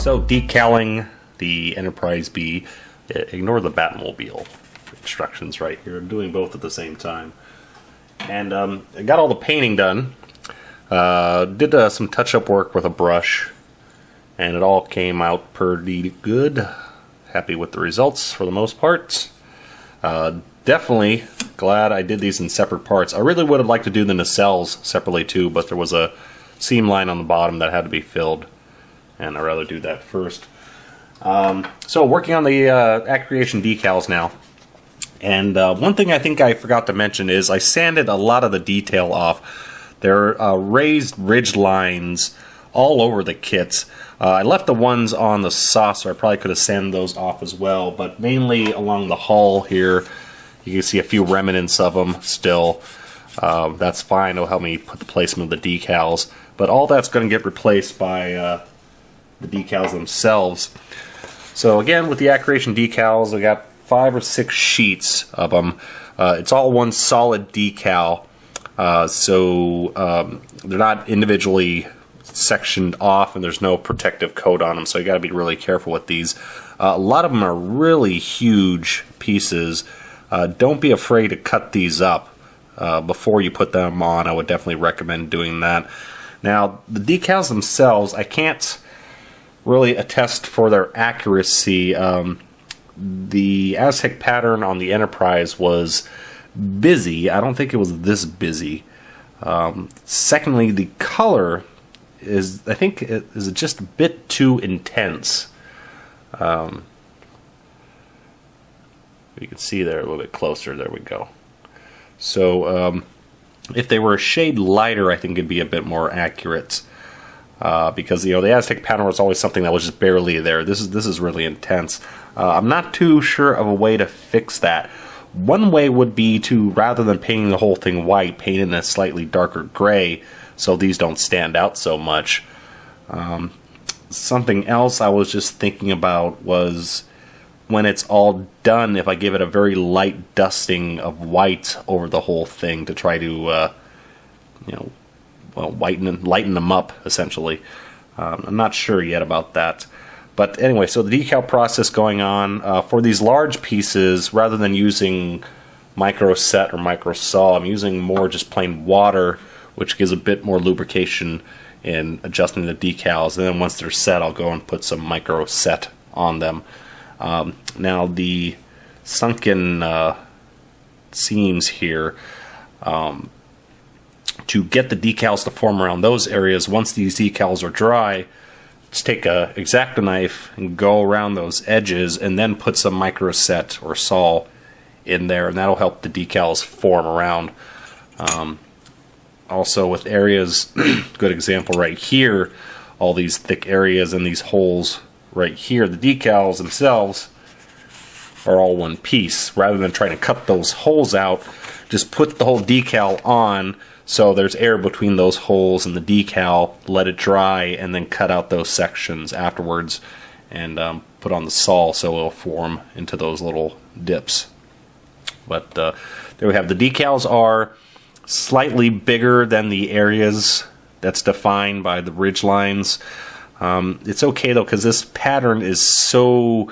So decaling the Enterprise B, ignore the Batmobile instructions right here. I'm doing both at the same time. And I got all the painting done. Did some touch-up work with a brush, and it all came out pretty good. Happy with the results for the most part. Definitely glad I did these in separate parts. I really would have liked to do the nacelles separately too, but there was a seam line on the bottom that had to be filled, and I'd rather do that first. So working on the Acreation decals now. And one thing I think I forgot to mention is I sanded a lot of the detail off. There are raised ridge lines all over the kits. I left the ones on the saucer. I probably could have sanded those off as well, but mainly along the hull here, you can see a few remnants of them still. That's fine. It'll help me put the placement of the decals. But all that's going to get replaced by the decals themselves. So again, with the Acreation decals, I got 5 or 6 sheets of them. It's all one solid decal, so they're not individually sectioned off, and there's no protective coat on them, so you got to be really careful with these. A lot of them are really huge pieces. Don't be afraid to cut these up before you put them on. I would definitely recommend doing that. Now, the decals themselves, I can't really attest for their accuracy. The Aztec pattern on the Enterprise was busy. I don't think it was this busy. Secondly, the color is, I think, is just a bit too intense. You can see there a little bit closer. There we go. So if they were a shade lighter, I think it'd be a bit more accurate. Because the Aztec pattern was always something that was just barely there. This is really intense. I'm not too sure of a way to fix that. One way would be to, rather than painting the whole thing white, paint it in a slightly darker gray, so these don't stand out so much. Something else I was just thinking about was, when it's all done, if I give it a very light dusting of white over the whole thing to try to, lighten them up, essentially. I'm not sure yet about that. But anyway, so the decal process going on. For these large pieces, rather than using micro set or micro sol, I'm using more just plain water, which gives a bit more lubrication in adjusting the decals. And then once they're set, I'll go and put some micro set on them. Now the sunken seams here, to get the decals to form around those areas, once these decals are dry, just take a X-Acto knife and go around those edges and then put some micro set or sol in there, and that'll help the decals form around. Also with areas, good example right here, all these thick areas and these holes right here, the decals themselves are all one piece. Rather than trying to cut those holes out, just put the whole decal on so there's air between those holes and the decal, let it dry, and then cut out those sections afterwards and put on the sol so it'll form into those little dips. But there we have. The decals are slightly bigger than the areas that's defined by the ridge lines. It's okay though, because this pattern is so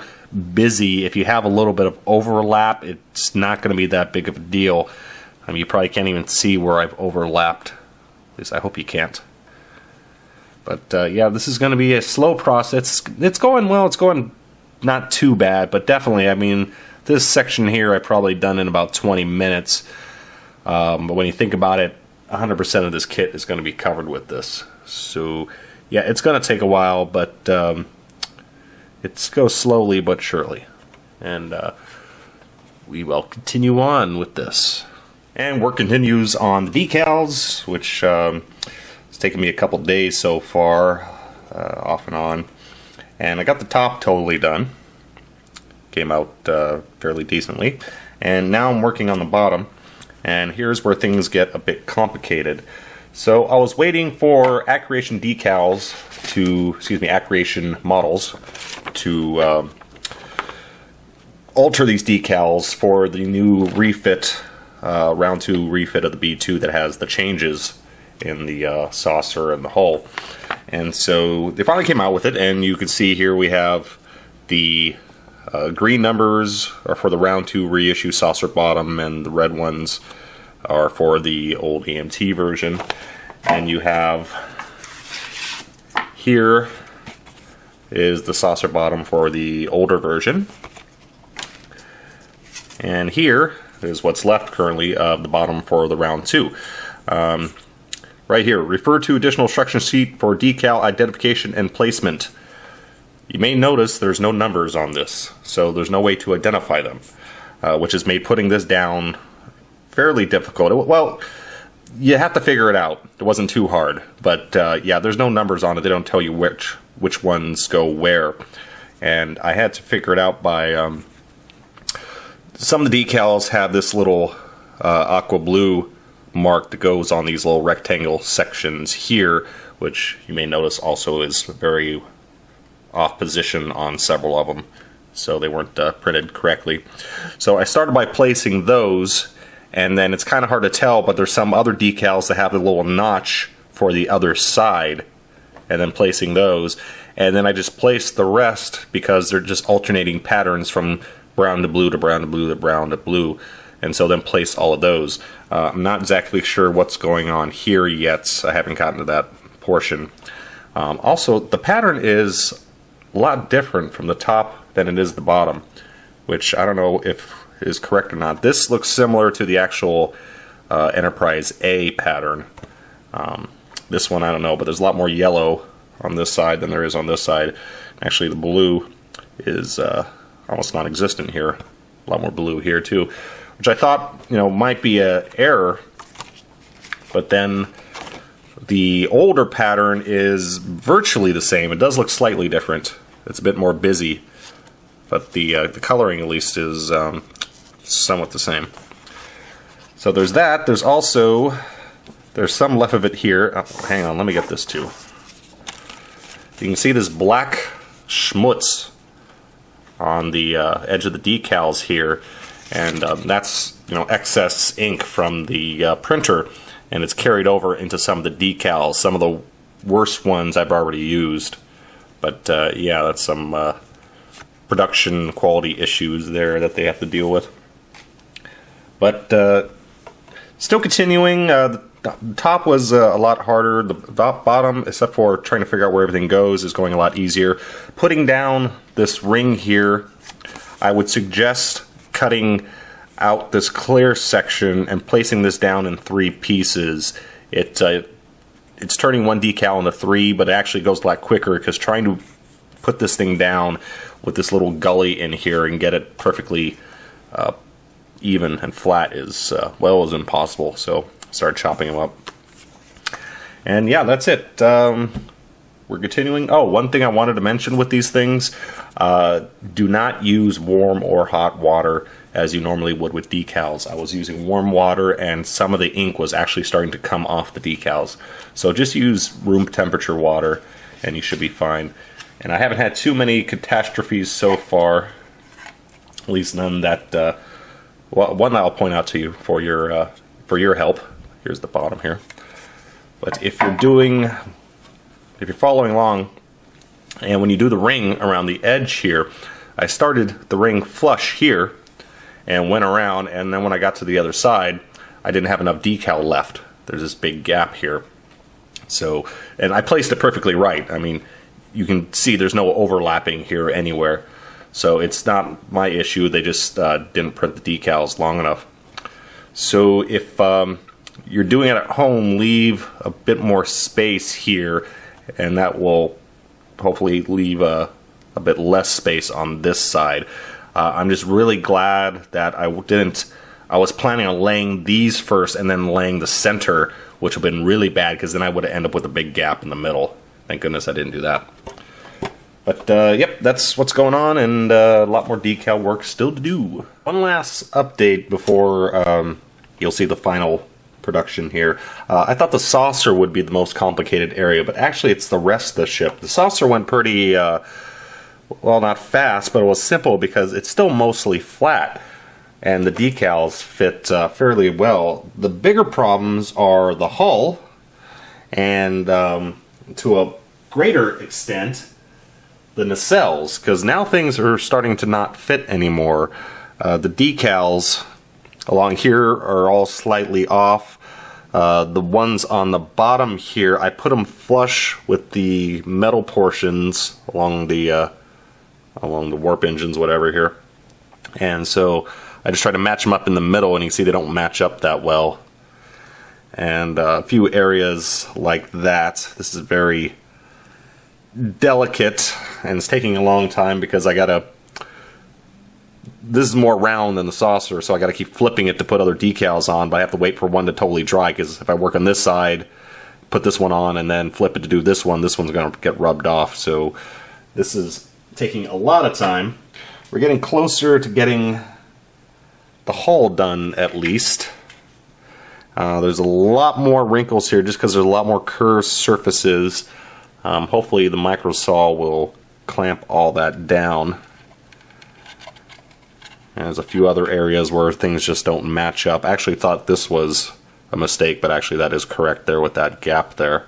busy. If you have a little bit of overlap, it's not going to be that big of a deal. You probably can't even see where I've overlapped. At least I hope you can't. But yeah, this is going to be a slow process. It's going well. It's going not too bad, but definitely, this section here I probably done in about 20 minutes. But when you think about it, 100% of this kit is going to be covered with this. So yeah, it's going to take a while, but it goes slowly but surely. And we will continue on with this. And work continues on the decals, which it's taken me a couple days so far, off and on. And I got the top totally done. Came out fairly decently. And now I'm working on the bottom. And here's where things get a bit complicated. So I was waiting for Acreation Models to alter these decals for the new refit, round 2 refit of the B2 that has the changes in the saucer and the hull. And so they finally came out with it, and you can see here we have the green numbers are for the round 2 reissue saucer bottom, and the red ones are for the old AMT version. And you have here is the saucer bottom for the older version. And here is what's left currently of the bottom for the round 2. Right here, refer to additional instruction sheet for decal identification and placement. You may notice there's no numbers on this, so there's no way to identify them, which has made putting this down fairly difficult. Well, you have to figure it out. It wasn't too hard, but yeah, there's no numbers on it. They don't tell you which ones go where, and I had to figure it out by some of the decals have this little aqua blue mark that goes on these little rectangle sections here, which you may notice also is very off position on several of them, so they weren't printed correctly. So I started by placing those, and then it's kind of hard to tell, but there's some other decals that have a little notch for the other side, and then placing those, and then I just placed the rest because they're just alternating patterns from brown to blue to brown to blue to brown to blue, and so then place all of those. I'm not exactly sure what's going on here yet. I haven't gotten to that portion. Also, the pattern is a lot different from the top than it is the bottom, which I don't know if is correct or not. This looks similar to the actual Enterprise A pattern. This one I don't know, but there's a lot more yellow on this side than there is on this side. Actually, the blue is almost non-existent here. A lot more blue here too, which I thought, you know, might be an error, but then the older pattern is virtually the same. It does look slightly different. It's a bit more busy, but the coloring at least is somewhat the same. So there's that. There's also some left of it here. Oh, hang on, let me get this too. You can see this black schmutz on the edge of the decals here, and that's, you know, excess ink from the printer, and it's carried over into some of the decals. Some of the worst ones I've already used, but yeah, that's some production quality issues there that they have to deal with. But still continuing. The top was a lot harder. The bottom, except for trying to figure out where everything goes, is going a lot easier. Putting down this ring here, I would suggest cutting out this clear section and placing this down in 3 pieces. It's turning one decal into 3, but it actually goes a lot quicker because trying to put this thing down with this little gully in here and get it perfectly even and flat is, well, is impossible. So started chopping them up. And yeah, that's it. We're continuing. Oh, one thing I wanted to mention with these things, do not use warm or hot water as you normally would with decals. I was using warm water and some of the ink was actually starting to come off the decals. So just use room temperature water and you should be fine. And I haven't had too many catastrophes so far, at least none that, well, one I'll point out to you for your help. Here's the bottom here. But if you're following along, and when you do the ring around the edge here, I started the ring flush here and went around, and then when I got to the other side, I didn't have enough decal left. There's this big gap here. So, and I placed it perfectly right. I mean, you can see there's no overlapping here anywhere. So it's not my issue. They just didn't print the decals long enough. So if you're doing it at home, leave a bit more space here, and that will hopefully leave a bit less space on this side. I'm just really glad that I was planning on laying these first and then laying the center, which would have been really bad because then I would have ended up with a big gap in the middle. Thank goodness I didn't do that. But yep, that's what's going on, and a lot more decal work still to do. One last update before you'll see the final production here. I thought the saucer would be the most complicated area, but actually it's the rest of the ship. The saucer went pretty, well, not fast, but it was simple because it's still mostly flat, and the decals fit fairly well. The bigger problems are the hull, and to a greater extent the nacelles, because now things are starting to not fit anymore. The decals along here are all slightly off. The ones on the bottom here, I put them flush with the metal portions along the warp engines, whatever here. And so I just try to match them up in the middle, and you can see they don't match up that well. And a few areas like that. This is very delicate, and it's taking a long time because I gotta. This is more round than the saucer, so I gotta keep flipping it to put other decals on, but I have to wait for one to totally dry, because if I work on this side, put this one on, and then flip it to do this one's gonna get rubbed off. So this is taking a lot of time. We're getting closer to getting the hull done, at least. There's a lot more wrinkles here just because there's a lot more curved surfaces. Hopefully the micro saw will clamp all that down. And there's a few other areas where things just don't match up. I actually thought this was a mistake, but actually that is correct there with that gap there.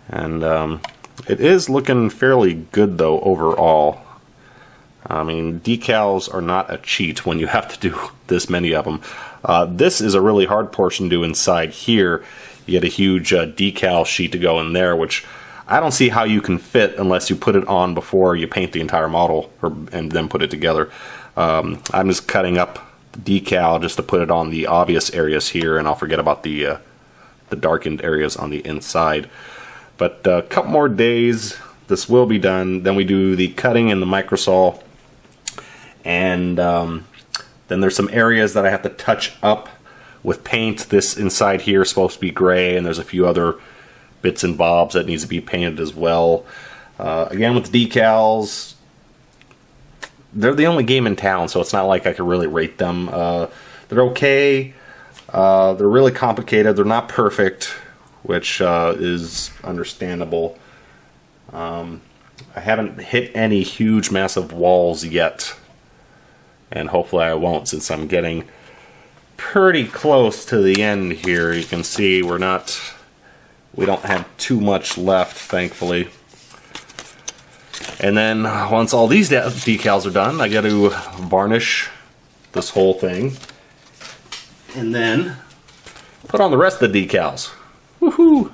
And it is looking fairly good though overall. I mean, decals are not a cheat when you have to do this many of them. This is a really hard portion to do inside here. You get a huge decal sheet to go in there, which I don't see how you can fit unless you put it on before you paint the entire model and then put it together. I'm just cutting up the decal just to put it on the obvious areas here, and I'll forget about the darkened areas on the inside. But a couple more days, this will be done. Then we do the cutting in the microsaw, and then there's some areas that I have to touch up with paint. This inside here is supposed to be gray, and there's a few other bits and bobs that needs to be painted as well. Again, with the decals, they're the only game in town, so it's not like I can really rate them. They're okay. They're really complicated. They're not perfect, which is understandable. I haven't hit any huge, massive walls yet, and hopefully I won't, since I'm getting pretty close to the end here. You can see we don't have too much left, thankfully. And then once all these decals are done, I got to varnish this whole thing, and then put on the rest of the decals. Woohoo!